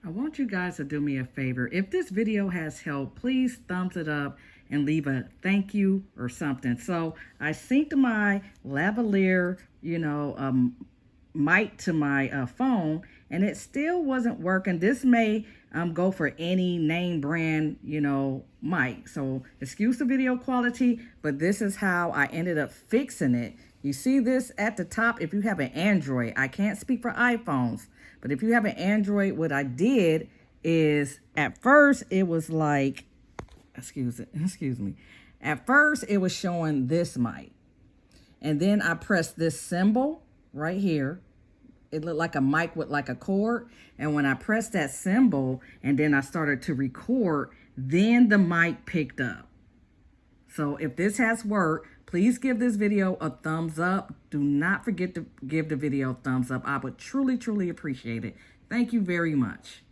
I want you guys to do me a favor. If this video has helped, please thumbs it up and leave a thank you or something. So I synced my Lavalier, mic to my phone, and it still wasn't working. This may go for any name brand, mic. So excuse the video quality, but this is how I ended up fixing it. You see this at the top if you have an Android. I can't speak for iPhones, but if you have an Android, what I did is at first it was like, excuse me. At first it was showing this mic. And then I pressed this symbol right here. It looked like a mic with like a cord. And when I pressed that symbol and then I started to record, then the mic picked up. So if this has worked, please give this video a thumbs up. Do not forget to give the video a thumbs up. I would truly, truly appreciate it. Thank you very much.